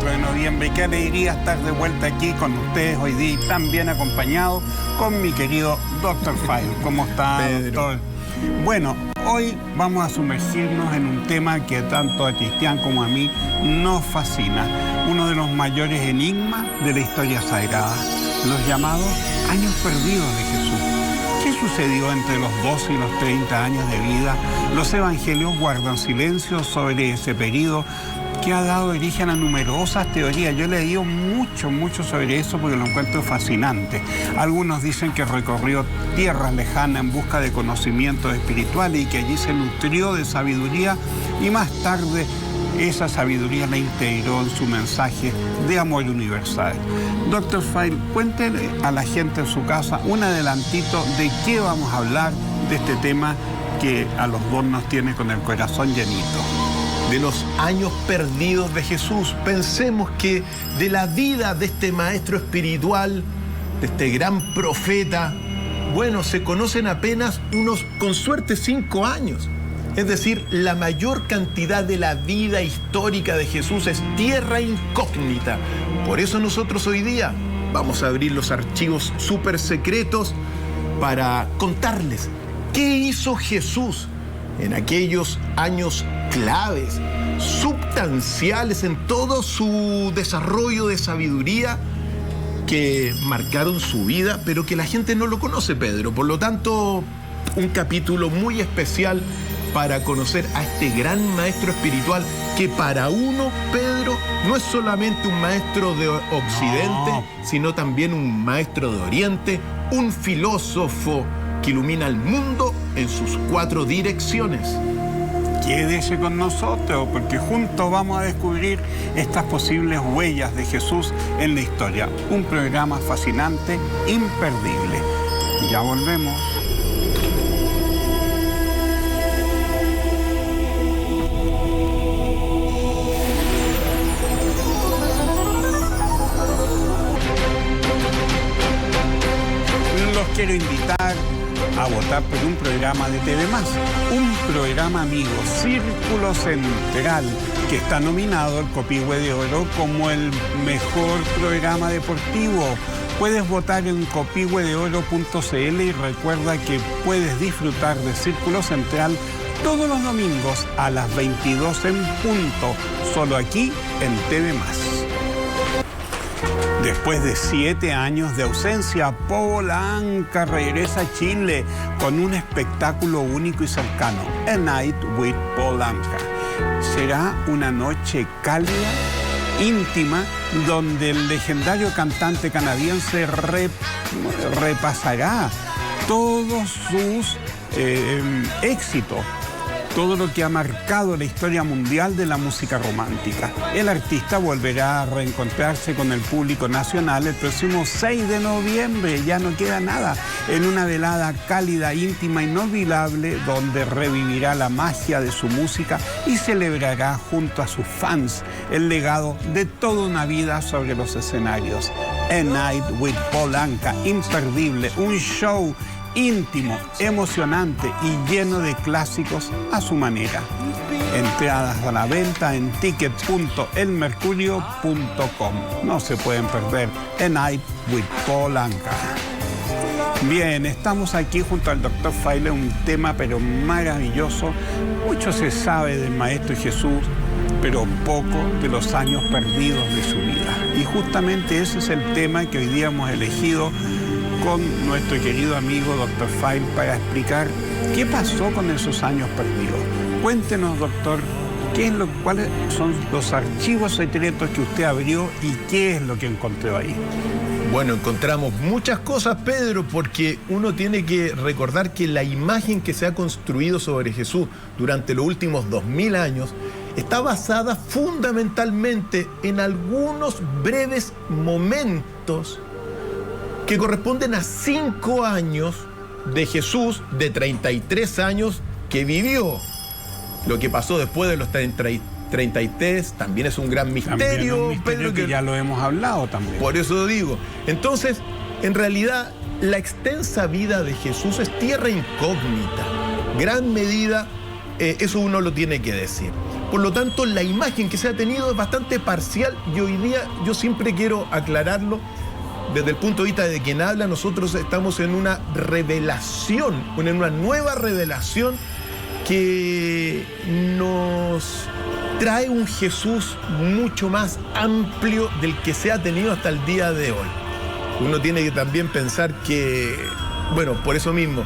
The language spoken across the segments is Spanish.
4 de noviembre. Qué alegría estar de vuelta aquí con ustedes hoy día y tan bien acompañado con mi querido Dr. File. ¿Cómo está, doctor? Bueno, hoy vamos a sumergirnos en un tema que tanto a Cristian como a mí nos fascina. Uno de los mayores enigmas de la historia sagrada, los llamados años perdidos de Jesús. ¿Qué sucedió entre los 12 y los 30 años de vida? Los evangelios guardan silencio sobre ese periodo que ha dado origen a numerosas teorías. Yo he leído mucho sobre eso porque lo encuentro fascinante. Algunos dicen que recorrió tierras lejanas en busca de conocimientos espirituales y que allí se nutrió de sabiduría y más tarde esa sabiduría la integró en su mensaje de amor universal. Dr. File, cuéntele a la gente en su casa un adelantito de qué vamos a hablar de este tema que a los dos nos tiene con el corazón llenito. De los años perdidos de Jesús. Pensemos que de la vida de este maestro espiritual, de este gran profeta, bueno, se conocen apenas unos, con suerte, 5 años. Es decir, la mayor cantidad de la vida histórica de Jesús es tierra incógnita. Por eso nosotros hoy día vamos a abrir los archivos súper secretos para contarles qué hizo Jesús en aquellos años claves, substanciales en todo su desarrollo de sabiduría que marcaron su vida, pero que la gente no lo conoce, Pedro. Por lo tanto, un capítulo muy especial para conocer a este gran maestro espiritual que para uno, Pedro, no es solamente un maestro de Occidente, sino también un maestro de Oriente, un filósofo que ilumina al mundo en sus 4 direcciones. Quédese con nosotros porque juntos vamos a descubrir estas posibles huellas de Jesús en la historia. Un programa fascinante, imperdible. Ya volvemos. Los quiero invitar a votar por un programa de TV+, un programa amigo, Círculo Central, que está nominado al Copihue de Oro como el mejor programa deportivo. Puedes votar en copihuedeoro.cl y recuerda que puedes disfrutar de Círculo Central todos los domingos a las 22 en punto, solo aquí en TV+. Después de 7 años de ausencia, Polanca regresa a Chile con un espectáculo único y cercano, A Night with Polanca. Será una noche cálida, íntima, donde el legendario cantante canadiense repasará todos sus éxitos, todo lo que ha marcado la historia mundial de la música romántica. El artista volverá a reencontrarse con el público nacional el próximo 6 de noviembre, ya no queda nada, en una velada cálida, íntima, inolvidable, donde revivirá la magia de su música y celebrará junto a sus fans el legado de toda una vida sobre los escenarios. A Night with Polanca, imperdible, un show íntimo, emocionante y lleno de clásicos a su manera. Entradas a la venta en ticket.elmercurio.com. No se pueden perder A Night with Polanca. Bien, estamos aquí junto al Dr. File, un tema pero maravilloso. Mucho se sabe del Maestro Jesús, pero poco de los años perdidos de su vida. Y justamente ese es el tema que hoy día hemos elegido con nuestro querido amigo Dr. File para explicar qué pasó con esos años perdidos. Cuéntenos, doctor, cuáles son los archivos secretos que usted abrió y qué es lo que encontró ahí. Bueno, encontramos muchas cosas, Pedro, porque uno tiene que recordar que la imagen que se ha construido sobre Jesús durante los últimos 2000 años está basada fundamentalmente en algunos breves momentos que corresponden a 5 años de Jesús, de 33 años que vivió. Lo que pasó después de los 33 también es un gran misterio, Pedro, que ya lo hemos hablado también. Por eso digo. Entonces, en realidad, la extensa vida de Jesús es tierra incógnita. Gran medida, eso uno lo tiene que decir. Por lo tanto, la imagen que se ha tenido es bastante parcial y hoy día yo siempre quiero aclararlo. Desde el punto de vista de quien habla, nosotros estamos en una revelación, en una nueva revelación que nos trae un Jesús mucho más amplio del que se ha tenido hasta el día de hoy. Uno tiene que también pensar que, bueno, por eso mismo,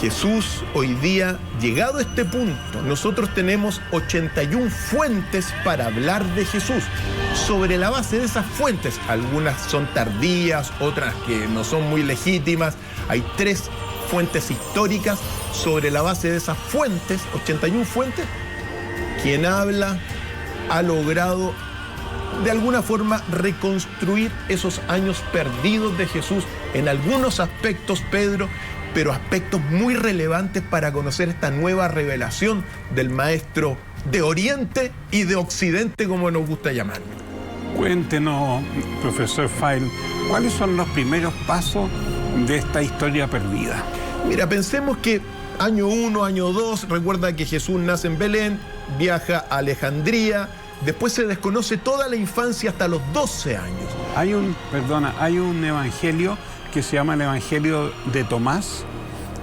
Jesús hoy día, llegado a este punto, nosotros tenemos 81 fuentes para hablar de Jesús. Sobre la base de esas fuentes, algunas son tardías, otras que no son muy legítimas, hay 3 fuentes históricas. Sobre la base de esas fuentes, 81 fuentes, quien habla ha logrado de alguna forma reconstruir esos años perdidos de Jesús en algunos aspectos, Pedro, pero aspectos muy relevantes para conocer esta nueva revelación del Maestro de Oriente y de Occidente, como nos gusta llamarlo. Cuéntenos, profesor File, ¿cuáles son los primeros pasos de esta historia perdida? Mira, pensemos que año 1, año 2, recuerda que Jesús nace en Belén, viaja a Alejandría, después se desconoce toda la infancia hasta los 12 años. Hay un evangelio que se llama el Evangelio de Tomás,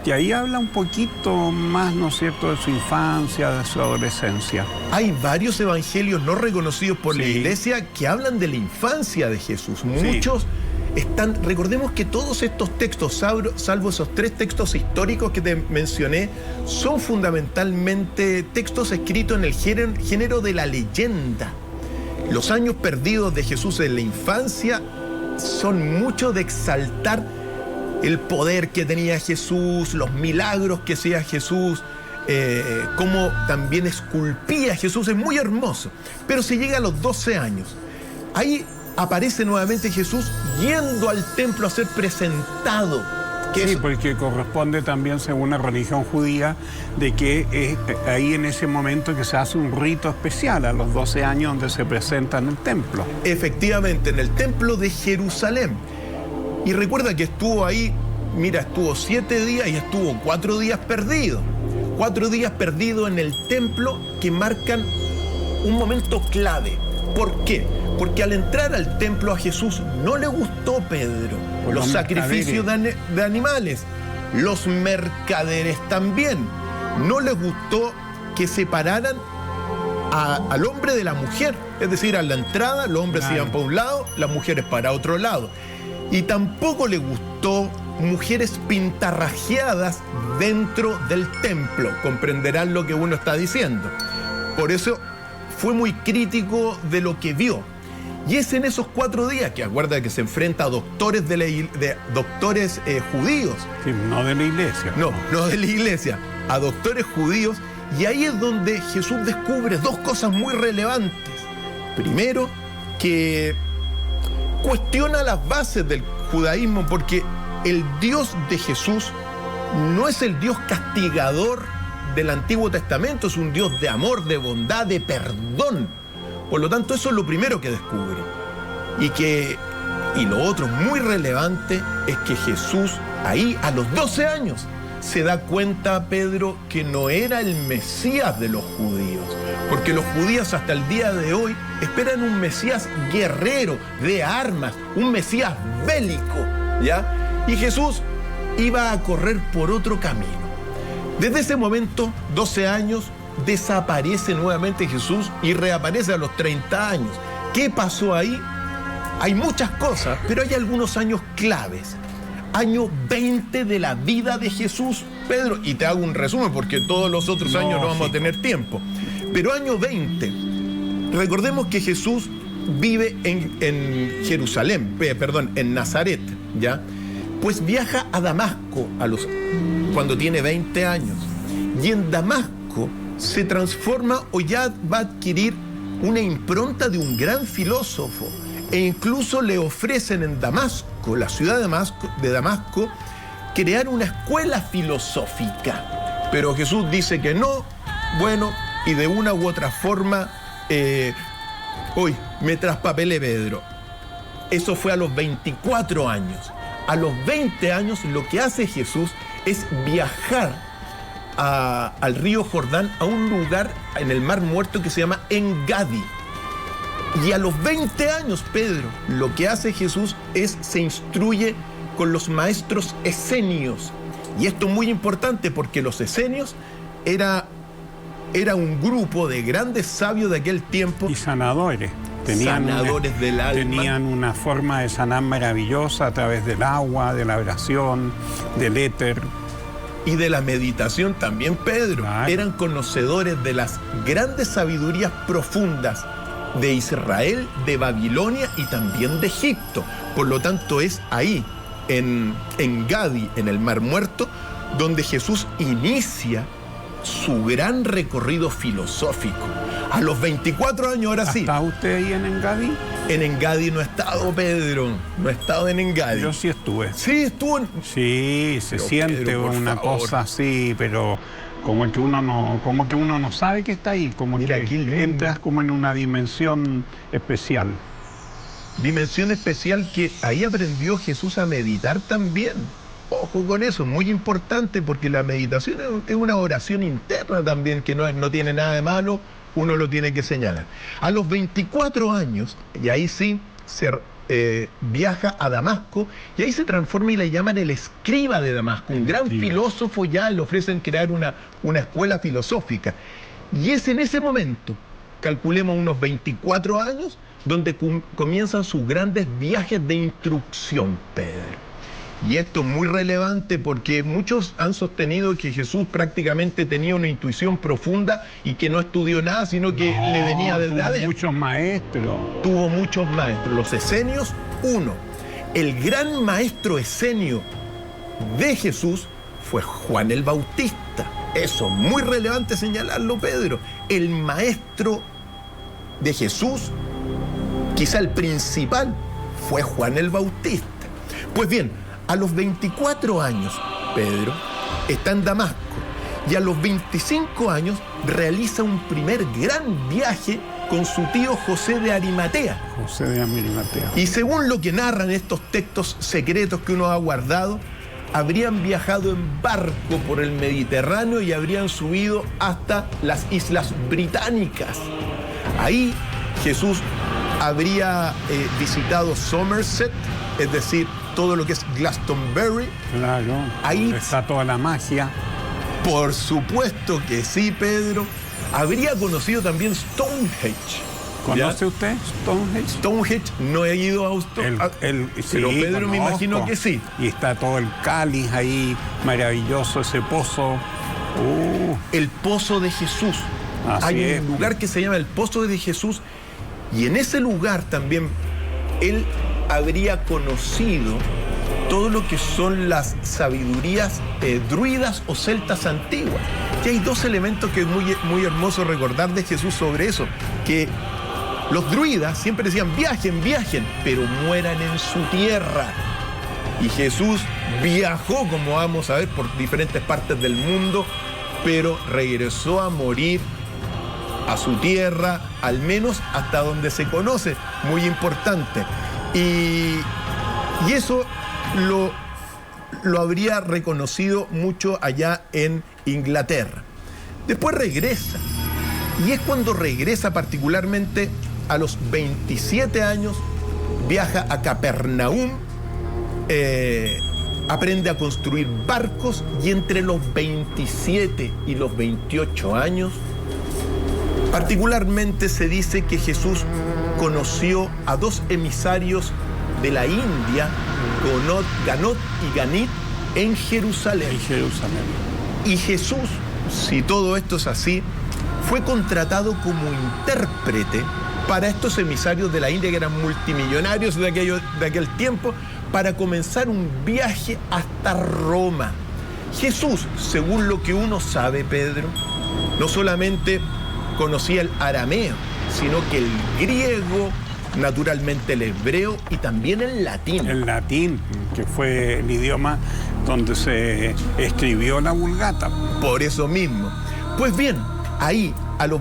que ahí habla un poquito más, ¿no es cierto?, de su infancia, de su adolescencia. Hay varios evangelios no reconocidos por la Iglesia que hablan de la infancia de Jesús. Muchos están, recordemos que todos estos textos, salvo esos 3 textos históricos que te mencioné, son fundamentalmente textos escritos en el género de la leyenda. Los años perdidos de Jesús en la infancia son mucho de exaltar el poder que tenía Jesús, los milagros que hacía Jesús, cómo también esculpía a Jesús, es muy hermoso. Pero se llega a los 12 años. Ahí aparece nuevamente Jesús yendo al templo a ser presentado. Sí, porque corresponde también, según la religión judía, de que es ahí en ese momento que se hace un rito especial a los 12 años donde se presenta en el templo. Efectivamente, en el templo de Jerusalén. Y recuerda que estuvo ahí, mira, estuvo 7 días y estuvo 4 días perdido. 4 días perdido en el templo que marcan un momento clave. ¿Por qué? Porque al entrar al templo a Jesús no le gustó, Pedro, los sacrificios de animales. Los mercaderes también. No les gustó que separaran al hombre de la mujer. Es decir, a la entrada los hombres iban para un lado, las mujeres para otro lado. Y tampoco le gustó mujeres pintarrajeadas dentro del templo. Comprenderán lo que uno está diciendo. Por eso fue muy crítico de lo que vio. Y es en esos 4 días que acuerda que se enfrenta a doctores judíos. Sí, no de la iglesia. No de la iglesia, a doctores judíos. Y ahí es donde Jesús descubre 2 cosas muy relevantes. Primero, que cuestiona las bases del judaísmo, porque el Dios de Jesús no es el Dios castigador del Antiguo Testamento, es un Dios de amor, de bondad, de perdón. Por lo tanto, eso es lo primero que descubre. Y lo otro muy relevante es que Jesús ahí a los 12 años se da cuenta, Pedro, que no era el Mesías de los judíos. Porque los judíos hasta el día de hoy esperan un Mesías guerrero, de armas, un Mesías bélico, ¿ya? Y Jesús iba a correr por otro camino. Desde ese momento, 12 años, desaparece nuevamente Jesús y reaparece a los 30 años. ¿Qué pasó ahí? Hay muchas cosas, pero hay algunos años claves. Año 20 de la vida de Jesús, Pedro, y te hago un resumen porque todos los otros años no vamos a tener tiempo. Pero año 20, recordemos que Jesús vive en Jerusalén, en Nazaret, ¿ya? Pues viaja a Damasco cuando tiene 20 años. Y en Damasco se transforma o ya va a adquirir una impronta de un gran filósofo. E incluso le ofrecen en Damasco, la ciudad de Damasco, crear una escuela filosófica. Pero Jesús dice que no, bueno, y de una u otra forma, me traspapelé, Pedro. Eso fue a los 24 años. A los 20 años lo que hace Jesús es viajar al río Jordán, a un lugar en el Mar Muerto que se llama En-Gadi. Y a los 20 años, Pedro, lo que hace Jesús es se instruye con los maestros esenios. Y esto es muy importante porque los esenios era un grupo de grandes sabios de aquel tiempo. Y sanadores. Sanadores del alma. Tenían una forma de sanar maravillosa a través del agua, de la oración, del éter. Y de la meditación también, Pedro. Claro. Eran conocedores de las grandes sabidurías profundas de Israel, de Babilonia y también de Egipto. Por lo tanto, es ahí, en Gadi, en el Mar Muerto, donde Jesús inicia su gran recorrido filosófico. A los 24 años, ahora sí. ¿Está usted ahí en En-Gadi? En En-Gadi no he estado, Pedro. No he estado en En-Gadi. Yo sí estuve. Sí, estuvo en... Sí, se Pero, siente Pedro, por una favor. cosa así, pero como que uno no sabe que está ahí, como Mira, que aquí entras como en una dimensión especial. Dimensión especial que ahí aprendió Jesús a meditar también. Ojo con eso, muy importante, porque la meditación es una oración interna también, que no tiene nada de malo, uno lo tiene que señalar. A los 24 años, y ahí sí, viaja a Damasco, y ahí se transforma y le llaman el escriba de Damasco, un gran filósofo. Ya le ofrecen crear una escuela filosófica. Y es en ese momento, calculemos unos 24 años, donde comienzan sus grandes viajes de instrucción, Pedro. Y esto es muy relevante porque muchos han sostenido que Jesús prácticamente tenía una intuición profunda y que no estudió nada, sino que le venía desde adentro. Muchos maestros. Tuvo muchos maestros. Los esenios, uno. El gran maestro esenio de Jesús fue Juan el Bautista. Eso, muy relevante señalarlo, Pedro. El maestro de Jesús, quizá el principal, fue Juan el Bautista. Pues bien, a los 24 años, Pedro está en Damasco y a los 25 años realiza un primer gran viaje con su tío José de Arimatea. José de Arimatea. Y según lo que narran estos textos secretos que uno ha guardado, habrían viajado en barco por el Mediterráneo y habrían subido hasta las Islas Británicas. Ahí Jesús habría visitado Somerset, es decir, todo lo que es Glastonbury. Claro, ahí está toda la magia. Por supuesto que sí, Pedro. Habría conocido también Stonehenge. ¿Conoce usted Stonehenge? Stonehenge, no he ido a Stonehenge. Pero sí, Pedro, me imagino que sí. Y está todo el cáliz ahí, maravilloso ese pozo. El Pozo de Jesús. Hay un lugar que se llama el Pozo de Jesús. Y en ese lugar también él habría conocido todo lo que son las sabidurías druidas o celtas antiguas. Y hay dos elementos que es muy hermoso recordar de Jesús sobre eso, que los druidas siempre decían viajen, pero mueran en su tierra. Y Jesús viajó, como vamos a ver, por diferentes partes del mundo, pero regresó a morir a su tierra, al menos hasta donde se conoce, muy importante. Y eso lo habría reconocido mucho allá en Inglaterra. Después regresa, y es cuando regresa particularmente a los 27 años, viaja a Capernaum, aprende a construir barcos, y entre los 27 y los 28 años, particularmente se dice que Jesús conoció a dos emisarios de la India, Ganot y Ganit, en Jerusalén. Y Jesús, si todo esto es así, fue contratado como intérprete para estos emisarios de la India, que eran multimillonarios de aquel tiempo, para comenzar un viaje hasta Roma. Jesús, según lo que uno sabe, Pedro, no solamente conocía el arameo, sino que el griego, naturalmente el hebreo y también el latín. El latín, que fue el idioma donde se escribió la Vulgata. Por eso mismo. Pues bien, ahí a los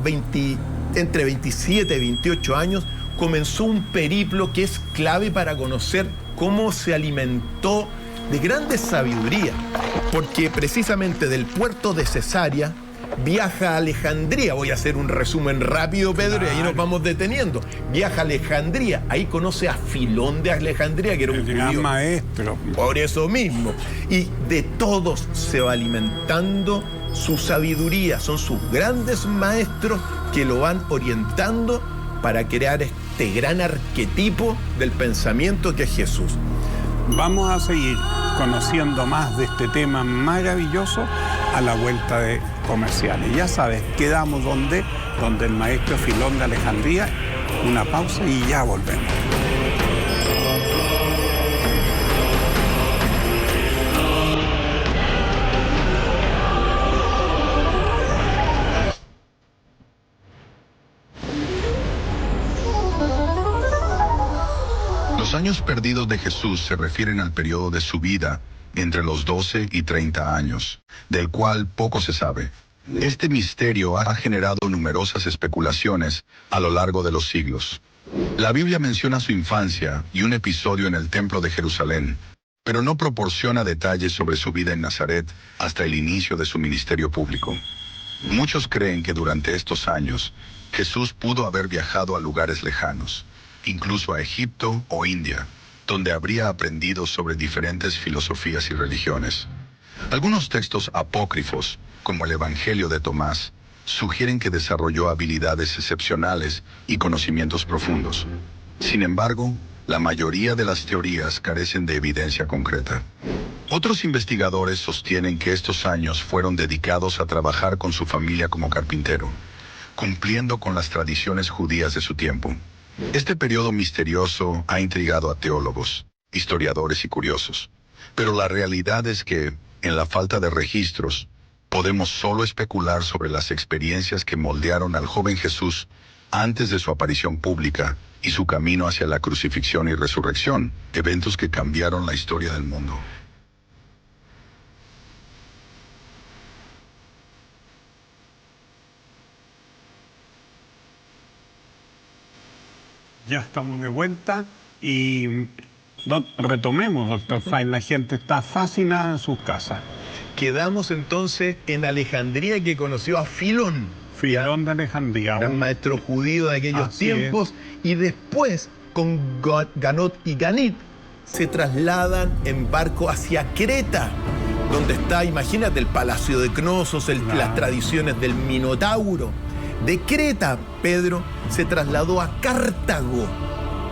entre 27 y 28 años comenzó un periplo que es clave para conocer cómo se alimentó de grande sabiduría, porque precisamente del puerto de Cesarea viaja a Alejandría. Voy a hacer un resumen rápido, Pedro, y ahí nos vamos deteniendo. Viaja a Alejandría, ahí conoce a Filón de Alejandría, que era un gran judío maestro. por eso mismo. Y de todos se va alimentando su sabiduría. Son sus grandes maestros que lo van orientando para crear este gran arquetipo del pensamiento que es Jesús. Vamos a seguir conociendo más de este tema maravilloso a la vuelta de comerciales. Ya sabes, quedamos donde el maestro Filón de Alejandría. Una pausa y ya volvemos. Los años perdidos de Jesús se refieren al periodo de su vida entre los 12 y 30 años, del cual poco se sabe. Este misterio ha generado numerosas especulaciones a lo largo de los siglos. La Biblia menciona su infancia y un episodio en el Templo de Jerusalén, pero no proporciona detalles sobre su vida en Nazaret hasta el inicio de su ministerio público. Muchos creen que durante estos años, Jesús pudo haber viajado a lugares lejanos, incluso a Egipto o India, donde habría aprendido sobre diferentes filosofías y religiones. Algunos textos apócrifos, como el Evangelio de Tomás, sugieren que desarrolló habilidades excepcionales y conocimientos profundos. Sin embargo, la mayoría de las teorías carecen de evidencia concreta. Otros investigadores sostienen que estos años fueron dedicados a trabajar con su familia como carpintero, cumpliendo con las tradiciones judías de su tiempo. Este periodo misterioso ha intrigado a teólogos, historiadores y curiosos, pero la realidad es que, en la falta de registros, podemos solo especular sobre las experiencias que moldearon al joven Jesús antes de su aparición pública y su camino hacia la crucifixión y resurrección, eventos que cambiaron la historia del mundo. Ya estamos de vuelta y retomemos, doctor Fine. La gente está fascinada en sus casas. Quedamos entonces en Alejandría, que conoció a Filón. Filón de Alejandría. Gran maestro judío de aquellos tiempos. Y después, con Ganot y Ganit, se trasladan en barco hacia Creta, donde está, imagínate, el palacio de Cnosos, las tradiciones del Minotauro. De Creta, Pedro se trasladó a Cartago,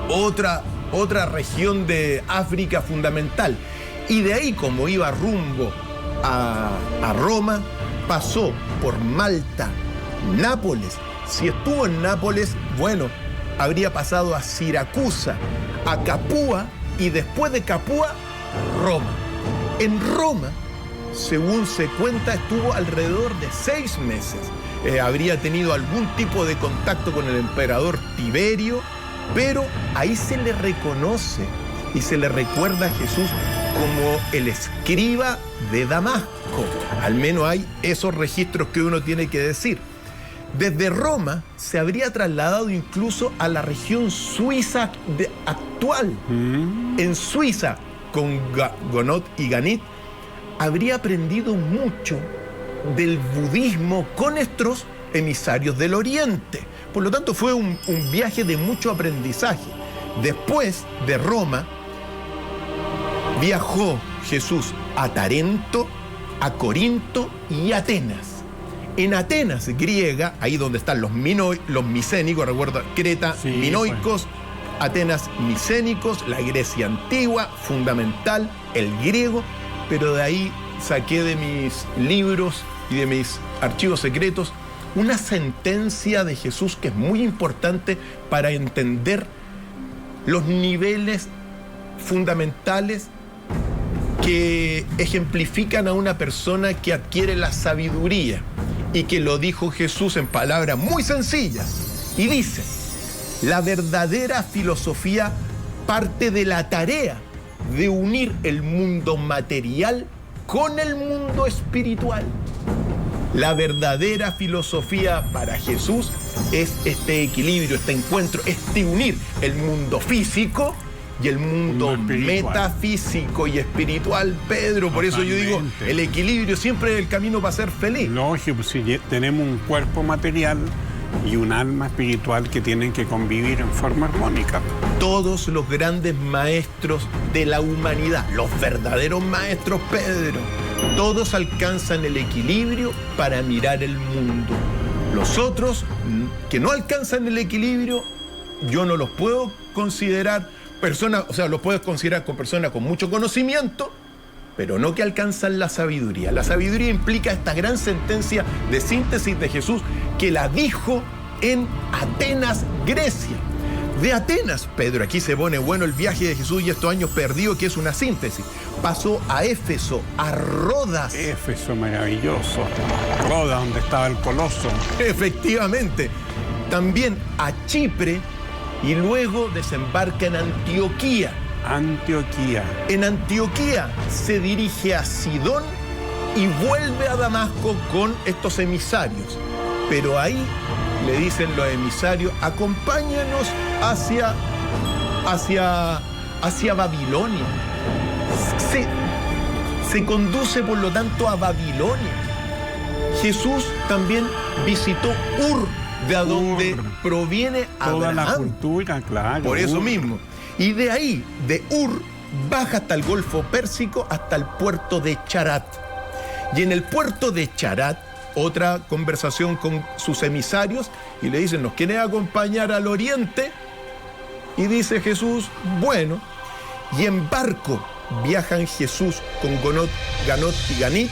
otra región de África fundamental. Y de ahí, como iba rumbo a Roma, pasó por Malta, Nápoles. Si estuvo en Nápoles, bueno, habría pasado a Siracusa, a Capua, y después de Capua, Roma. En Roma, según se cuenta, estuvo alrededor de 6 meses. Habría tenido algún tipo de contacto con el emperador Tiberio, pero ahí se le reconoce y se le recuerda a Jesús como el escriba de Damasco. Al menos hay esos registros que uno tiene que decir. Desde Roma se habría trasladado incluso a la región suiza actual. En Suiza, con Ganot y Ganit, habría aprendido mucho del budismo con estos emisarios del Oriente. Por lo tanto, fue un viaje de mucho aprendizaje. Después de Roma, viajó Jesús a Tarento, a Corinto y a Atenas. En Atenas, griega, ahí donde están los micénicos, recuerda, Creta, sí, minoicos, Atenas, micénicos, la Grecia antigua, fundamental, el griego, pero de ahí saqué de mis libros y de mis archivos secretos una sentencia de Jesús que es muy importante para entender los niveles fundamentales que ejemplifican a una persona que adquiere la sabiduría, y que lo dijo Jesús en palabras muy sencillas. Y dice: la verdadera filosofía parte de la tarea de unir el mundo material con el mundo espiritual. La verdadera filosofía para Jesús es este equilibrio, este encuentro, este unir el mundo físico y el mundo espiritual, metafísico y espiritual, Pedro. Por eso yo digo, el equilibrio siempre es el camino para ser feliz. Lógico, pues, si tenemos un cuerpo material y un alma espiritual que tienen que convivir en forma armónica. Todos los grandes maestros de la humanidad, los verdaderos maestros, Pedro, todos alcanzan el equilibrio para mirar el mundo. Los otros que no alcanzan el equilibrio, yo no los puedo considerar personas, o sea, los puedo considerar con personas con mucho conocimiento, pero no que alcanzan la sabiduría. La sabiduría implica esta gran sentencia de síntesis de Jesús que la dijo en Atenas, Grecia. De Atenas, Pedro, aquí se pone bueno el viaje de Jesús y estos años perdidos, que es una síntesis. Pasó a Éfeso, a Rodas. Éfeso maravilloso. Rodas, donde estaba el coloso. Efectivamente. También a Chipre y luego desembarca en Antioquía. Antioquía. En Antioquía se dirige a Sidón y vuelve a Damasco con estos emisarios. Pero ahí le dicen los emisarios, acompáñanos hacia Babilonia. Se conduce, por lo tanto, a Babilonia. Jesús también visitó Ur, de donde proviene toda Abraham. la cultura, claro. Por eso mismo. Y de ahí, de Ur, baja hasta el Golfo Pérsico, hasta el puerto de Charat. Y en el puerto de Charat, otra conversación con sus emisarios, y le dicen, ¿nos quieren acompañar al oriente? Y dice Jesús, bueno. Y en barco viajan Jesús con Ganot y Ganit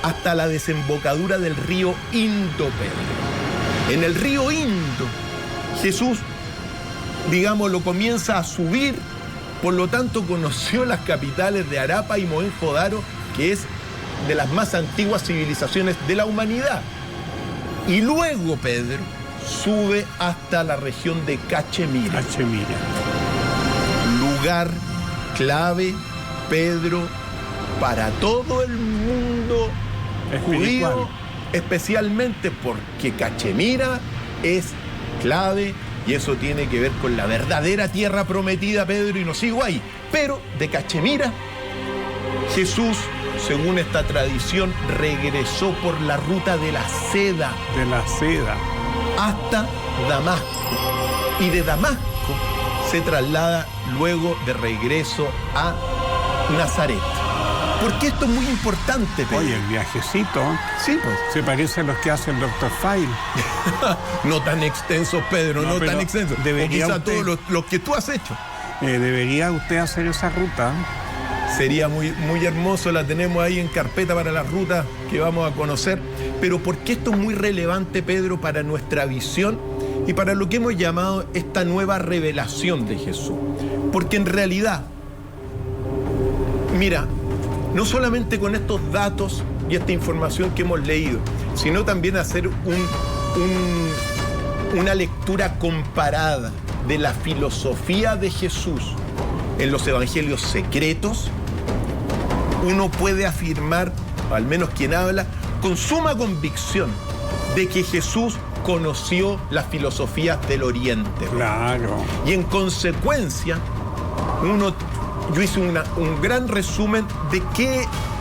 hasta la desembocadura del río Indo, Pedro. En el río Indo, Jesús, digamos, lo comienza a subir, por lo tanto conoció las capitales de Harappa y Mohenjo-Daro, que es de las más antiguas civilizaciones de la humanidad. Y luego, Pedro, sube hasta la región de Cachemira. Cachemira. Lugar clave, Pedro, para todo el mundo espiritual, judío, especialmente porque Cachemira es clave y eso tiene que ver con la verdadera tierra prometida, Pedro, y no sigo ahí. Pero de Cachemira, Jesús, según esta tradición, regresó por la ruta de la seda. De la seda. Hasta Damasco. Y de Damasco se traslada luego de regreso a Nazaret. Porque esto es muy importante, Pedro. Oye, el viajecito. Sí, pues. Se parece a los que hace el Dr. File. No tan extensos, Pedro, no tan extensos. Debería o quizá usted, todos los que tú has hecho. Debería usted hacer esa ruta. Sería muy, muy hermoso, la tenemos ahí en carpeta para las rutas que vamos a conocer. Pero ¿por qué esto es muy relevante, Pedro, para nuestra visión y para lo que hemos llamado esta nueva revelación de Jesús? Porque en realidad, mira, no solamente con estos datos y esta información que hemos leído, sino también hacer una lectura comparada de la filosofía de Jesús en los evangelios secretos, uno puede afirmar, al menos quien habla, con suma convicción, de que Jesús conoció las filosofías del Oriente. Claro. Y en consecuencia, yo hice un gran resumen de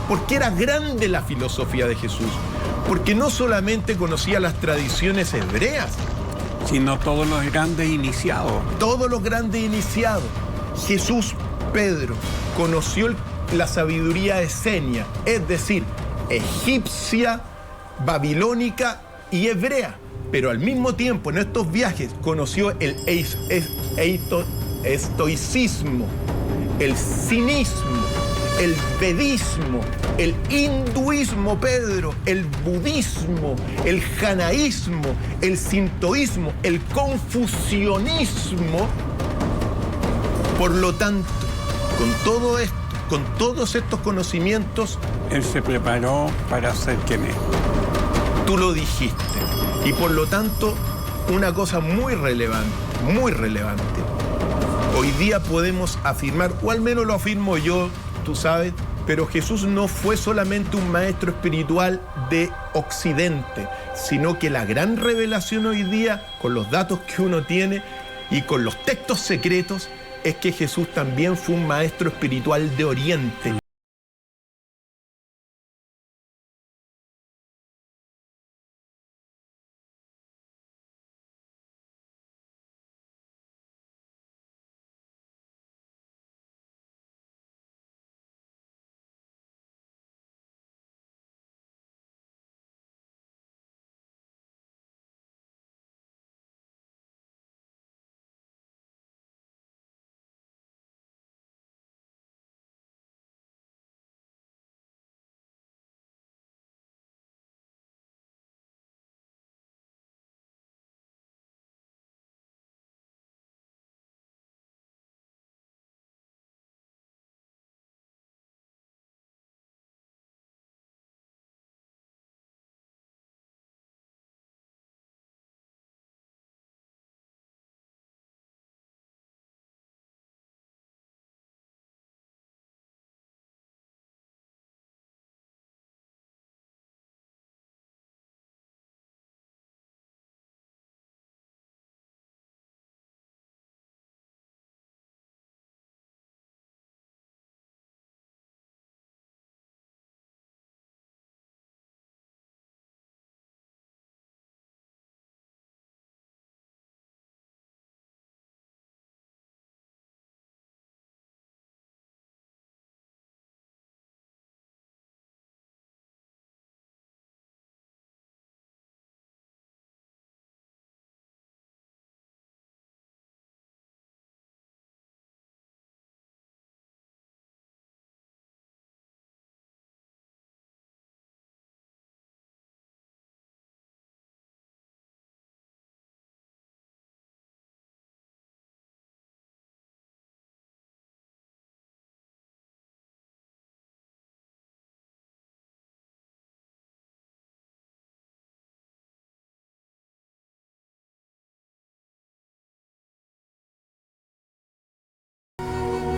por qué era grande la filosofía de Jesús. Porque no solamente conocía las tradiciones hebreas, sino todos los grandes iniciados. Todos los grandes iniciados. Jesús, Pedro, conoció la sabiduría esenia, es decir, egipcia, babilónica y hebrea. Pero al mismo tiempo, en estos viajes, conoció el estoicismo, el cinismo, el vedismo, el hinduismo, Pedro, el budismo, el janaísmo, el sintoísmo, el confucianismo. Por lo tanto, con todo esto, con todos estos conocimientos, él se preparó para ser quien es. Tú lo dijiste. Y por lo tanto, una cosa muy relevante. Hoy día podemos afirmar, o al menos lo afirmo yo, tú sabes, pero Jesús no fue solamente un maestro espiritual de Occidente, sino que la gran revelación hoy día, con los datos que uno tiene y con los textos secretos, es que Jesús también fue un maestro espiritual de Oriente.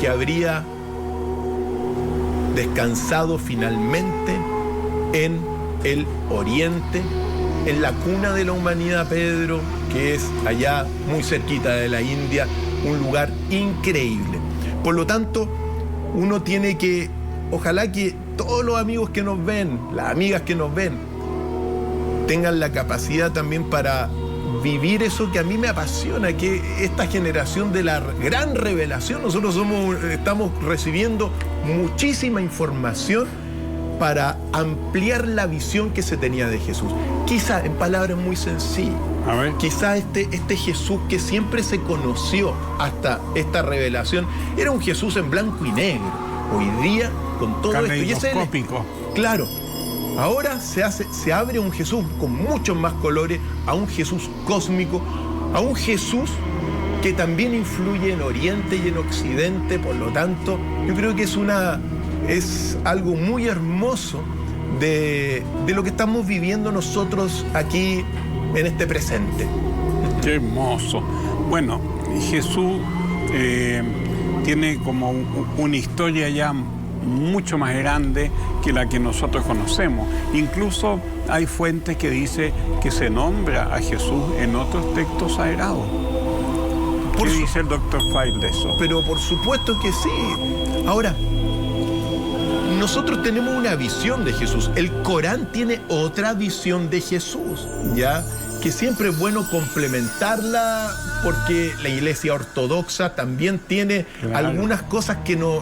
Que habría descansado finalmente en el Oriente, en la cuna de la humanidad, Pedro, que es allá muy cerquita de la India, un lugar increíble. Por lo tanto, uno tiene que, ojalá que todos los amigos que nos ven, las amigas que nos ven, tengan la capacidad también para vivir eso que a mí me apasiona, que esta generación de la gran revelación. Nosotros estamos recibiendo muchísima información para ampliar la visión que se tenía de Jesús. Quizá, en palabras muy sencillas, quizá este Jesús que siempre se conoció hasta esta revelación, era un Jesús en blanco y negro. Hoy día, con todo esto, y ese es claro. Ahora se abre un Jesús con muchos más colores, a un Jesús cósmico, a un Jesús que también influye en Oriente y en Occidente. Por lo tanto, yo creo que es algo muy hermoso de lo que estamos viviendo nosotros aquí en este presente. Qué hermoso. Bueno, Jesús tiene como una historia ya mucho más grande que la que nosotros conocemos. Incluso hay fuentes que dicen que se nombra a Jesús en otros textos sagrados. ¿Qué dice el Dr. File de eso? Pero por supuesto que sí. Ahora, nosotros tenemos una visión de Jesús. El Corán tiene otra visión de Jesús, ¿ya? Que siempre es bueno complementarla, porque la Iglesia Ortodoxa también tiene algunas cosas que no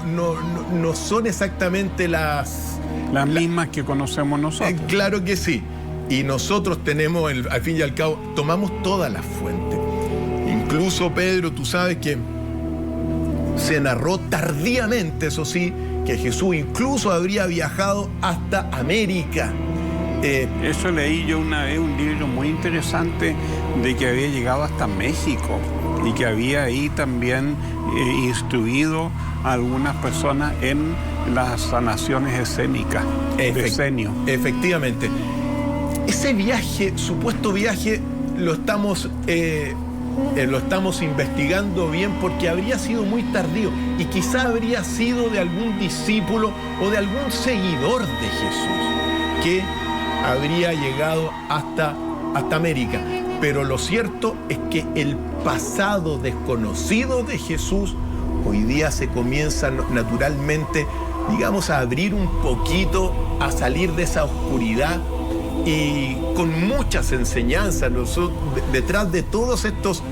son exactamente las mismas que conocemos nosotros. Claro que sí. Y nosotros tenemos, al fin y al cabo, tomamos todas las fuentes. Incluso, Pedro, tú sabes que se narró tardíamente, eso sí, que Jesús incluso habría viajado hasta América. Eso leí yo una vez, un libro muy interesante de que había llegado hasta México y que había ahí también instruido a algunas personas en las sanaciones escénicas de escenio. Efectivamente. Ese viaje, supuesto viaje, lo estamos investigando bien, porque habría sido muy tardío y quizá habría sido de algún discípulo o de algún seguidor de Jesús que habría llegado hasta América. Pero lo cierto es que el pasado desconocido de Jesús hoy día se comienza naturalmente, digamos, a abrir un poquito, a salir de esa oscuridad y con muchas enseñanzas. Detrás de todos estos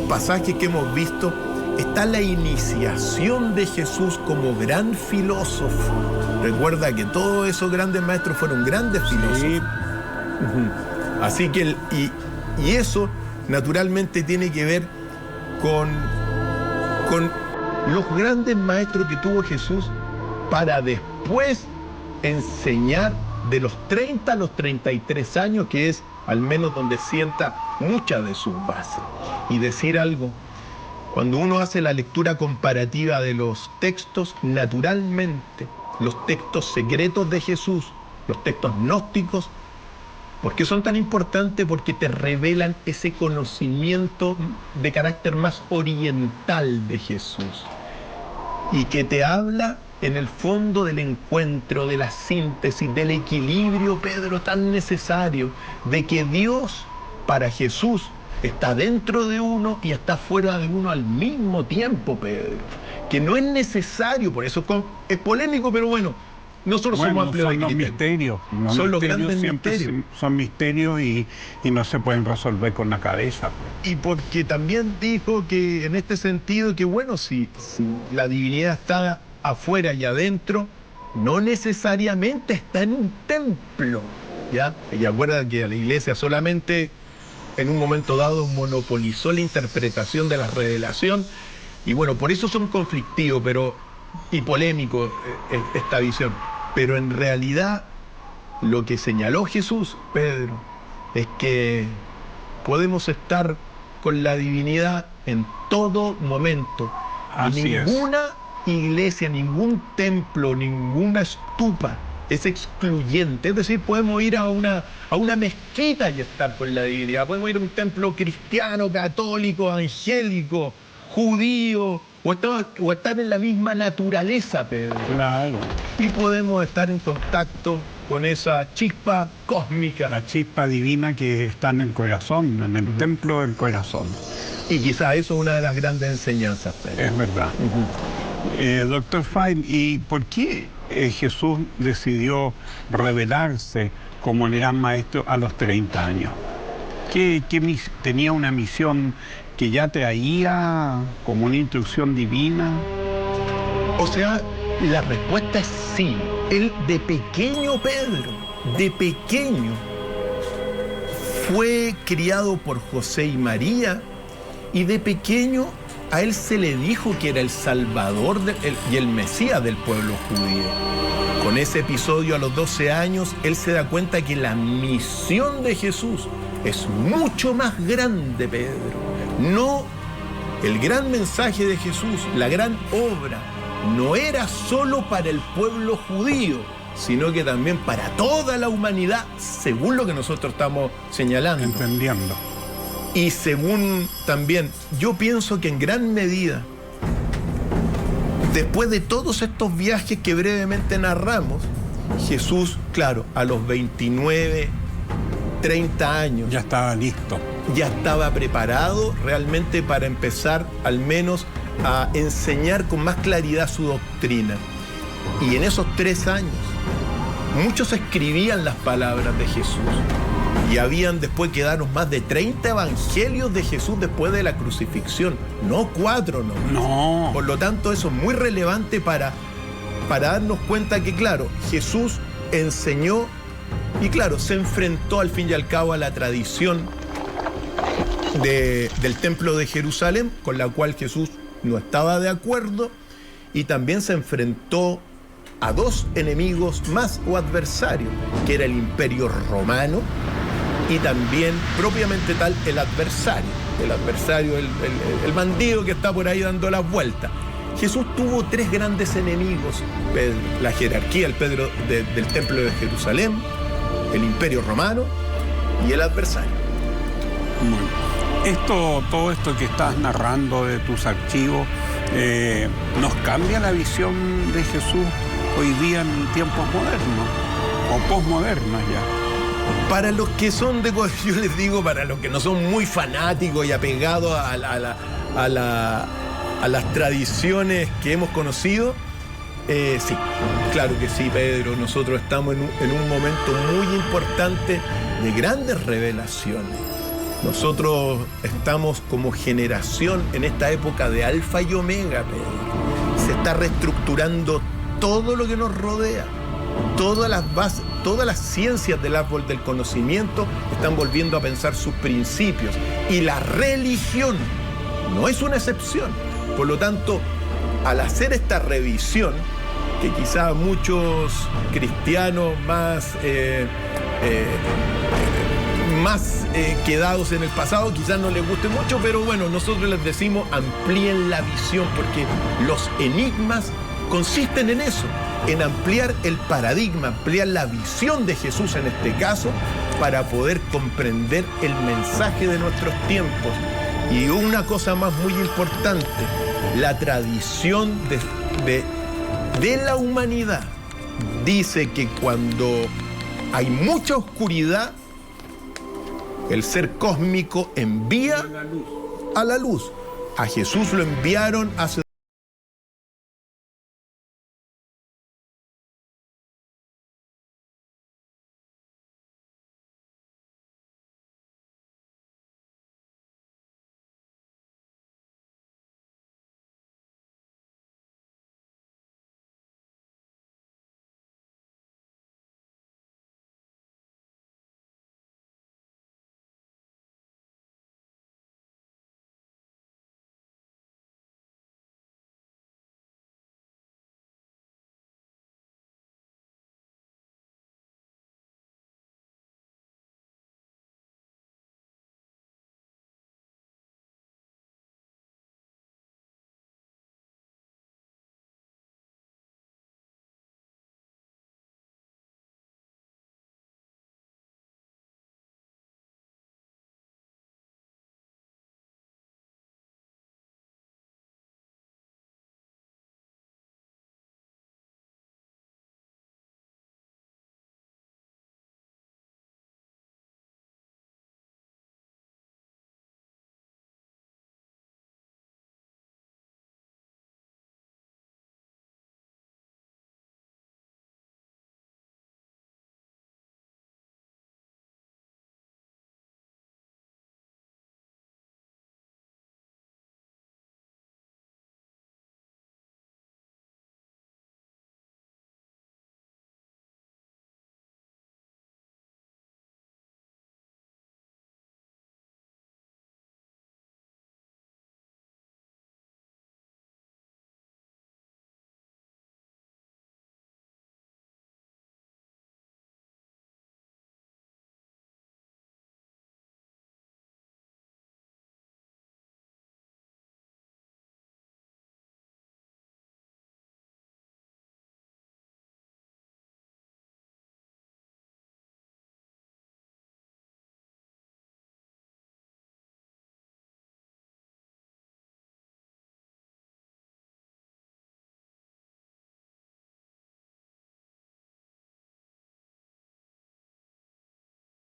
pasajes que hemos visto está la iniciación de Jesús como gran filósofo. Recuerda que todos esos grandes maestros fueron grandes filósofos. Sí. Así que, y eso naturalmente tiene que ver con los grandes maestros que tuvo Jesús para después enseñar de los 30 a los 33 años, que es al menos donde sienta muchas de sus bases. Y decir algo, cuando uno hace la lectura comparativa de los textos, naturalmente los textos secretos de Jesús, los textos gnósticos, ¿por qué son tan importantes? Porque te revelan ese conocimiento de carácter más oriental de Jesús y que te habla en el fondo del encuentro, de la síntesis, del equilibrio, Pedro, tan necesario, de que Dios para Jesús está dentro de uno y está fuera de uno al mismo tiempo, Pedro. Que no es necesario, por eso es polémico, pero bueno, nosotros somos amplios de criterio. Misterios. Son los grandes misterios. Son misterios y no se pueden resolver con la cabeza. Y porque también dijo que en este sentido que bueno, si la divinidad está afuera y adentro, no necesariamente está en un templo, ¿ya? Y acuerdan que la iglesia solamente en un momento dado monopolizó la interpretación de la revelación y bueno, por eso son conflictivos y polémicos esta visión. Pero en realidad lo que señaló Jesús, Pedro, es que podemos estar con la divinidad en todo momento. Así es. Ninguna iglesia, ningún templo, ninguna estupa es excluyente. Es decir, podemos ir a una mezquita y estar con la divinidad. Podemos ir a un templo cristiano, católico, angélico, judío, o estar en la misma naturaleza, Pedro. Claro. Y podemos estar en contacto con esa chispa cósmica. La chispa divina que está en el corazón, en el templo del corazón. Y quizás eso es una de las grandes enseñanzas, Pedro. Es verdad. Doctor File, ¿y por qué Jesús decidió revelarse como el gran maestro a los 30 años? ¿Tenía una misión que ya traía como una instrucción divina? O sea, la respuesta es sí. Él de pequeño, Pedro, de pequeño, fue criado por José y María y de pequeño a él se le dijo que era el Salvador y el Mesías del pueblo judío. Con ese episodio a los 12 años, él se da cuenta que la misión de Jesús es mucho más grande, Pedro. No, el gran mensaje de Jesús, la gran obra, no era solo para el pueblo judío, sino que también para toda la humanidad, según lo que nosotros estamos señalando. Entendiendo. Y según también, yo pienso que en gran medida, después de todos estos viajes que brevemente narramos, Jesús, claro, a los 29, 30 años... Ya estaba listo. Ya estaba preparado realmente para empezar al menos a enseñar con más claridad su doctrina. Y en esos 3 años, muchos escribían las palabras de Jesús. Y habían después quedaron más de 30 evangelios de Jesús después de la crucifixión. No 4, no. No. Por lo tanto, eso es muy relevante para darnos cuenta que, claro, Jesús enseñó y, claro, se enfrentó al fin y al cabo a la tradición del templo de Jerusalén, con la cual Jesús no estaba de acuerdo, y también se enfrentó a 2 enemigos más o adversarios, que era el Imperio Romano y también propiamente tal el adversario, el bandido que está por ahí dando las vueltas. Jesús tuvo 3 grandes enemigos, Pedro: la jerarquía del templo de Jerusalén, el Imperio Romano y el adversario. Todo esto que estás narrando de tus archivos, ¿nos cambia la visión de Jesús hoy día en tiempos modernos o posmodernos ya? Para los que son yo les digo, para los que no son muy fanáticos y apegados a a las tradiciones que hemos conocido, sí, claro que sí, Pedro. Nosotros estamos en un momento muy importante de grandes revelaciones. Nosotros estamos como generación en esta época de alfa y omega, Pedro. Se está reestructurando todo lo que nos rodea. Todas las bases, todas las ciencias del árbol del conocimiento están volviendo a pensar sus principios. Y la religión no es una excepción. Por lo tanto, al hacer esta revisión, que quizá muchos cristianos más quedados en el pasado quizás no les guste mucho, pero bueno, nosotros les decimos amplíen la visión, porque los enigmas consisten en eso, en ampliar el paradigma, ampliar la visión de Jesús en este caso, para poder comprender el mensaje de nuestros tiempos. Y una cosa más muy importante, la tradición de la humanidad dice que cuando hay mucha oscuridad, el ser cósmico envía a la luz. A Jesús lo enviaron hace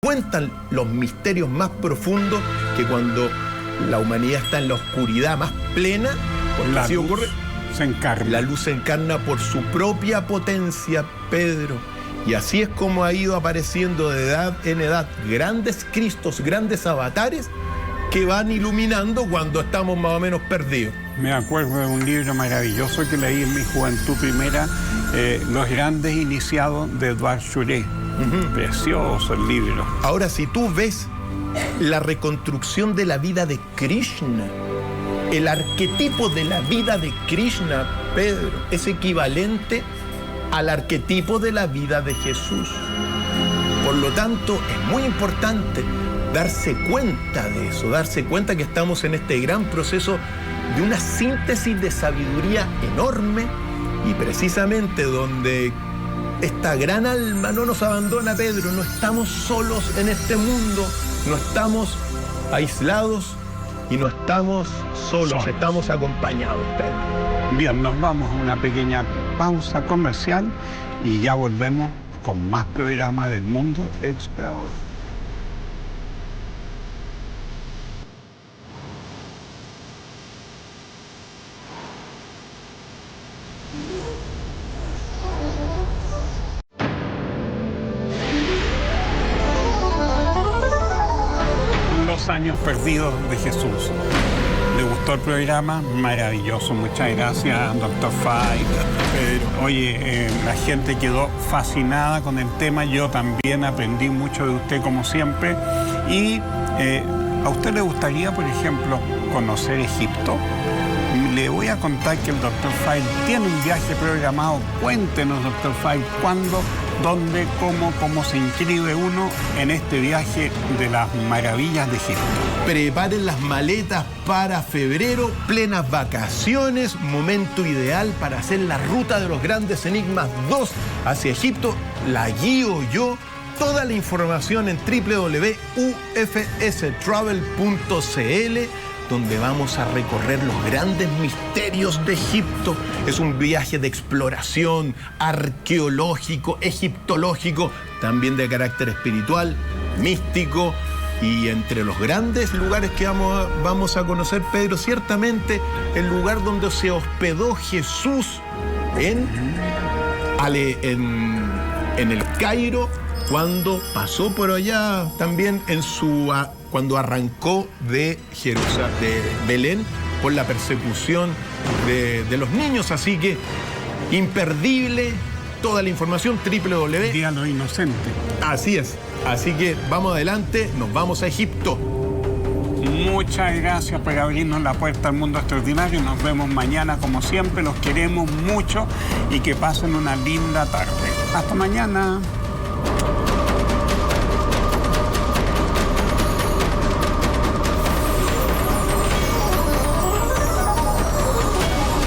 cuentan los misterios más profundos, que cuando la humanidad está en la oscuridad más plena, porque así ocurre, la luz se encarna por su propia potencia, Pedro. Y así es como ha ido apareciendo de edad en edad grandes Cristos, grandes avatares que van iluminando cuando estamos más o menos perdidos. Me acuerdo de un libro maravilloso que leí en mi juventud primera, Los grandes iniciados, de Edouard Chouret. Precioso el libro. Ahora, si tú ves la reconstrucción de la vida de Krishna, el arquetipo de la vida de Krishna, Pedro, es equivalente al arquetipo de la vida de Jesús. Por lo tanto, es muy importante darse cuenta de eso, darse cuenta que estamos en este gran proceso de una síntesis de sabiduría enorme, y precisamente donde esta gran alma no nos abandona, Pedro. No estamos solos en este mundo, no estamos aislados y no estamos solos. Estamos acompañados, Pedro. Bien, nos vamos a una pequeña pausa comercial y ya volvemos con más programas del Mundo Extraordinario. los años perdidos de Jesús. ¿Le gustó el programa? Maravilloso. Muchas gracias, Dr. Fay. Oye, la gente quedó fascinada con el tema. Yo también aprendí mucho de usted, como siempre. Y ¿a usted le gustaría, por ejemplo, conocer Egipto? Le voy a contar que el Dr. Fay tiene un viaje programado. Cuéntenos, Dr. Fay, cuándo, dónde, cómo se inscribe uno en este viaje de las maravillas de Egipto. Preparen las maletas para febrero, plenas vacaciones, momento ideal para hacer la ruta de los grandes enigmas 2 hacia Egipto. La guío yo. Toda la información en www.ufstravel.cl, donde vamos a recorrer los grandes misterios de Egipto. Es un viaje de exploración arqueológico, egiptológico, también de carácter espiritual, místico. Y entre los grandes lugares que vamos a conocer, Pedro, ciertamente el lugar donde se hospedó Jesús en el Cairo, cuando pasó por allá también cuando arrancó de Belén por la persecución de los niños. Así que imperdible toda la información, www. Día de los Inocentes. Así es. Así que vamos adelante, nos vamos a Egipto. Muchas gracias por abrirnos la puerta al mundo extraordinario. Nos vemos mañana como siempre. Los queremos mucho y que pasen una linda tarde. Hasta mañana.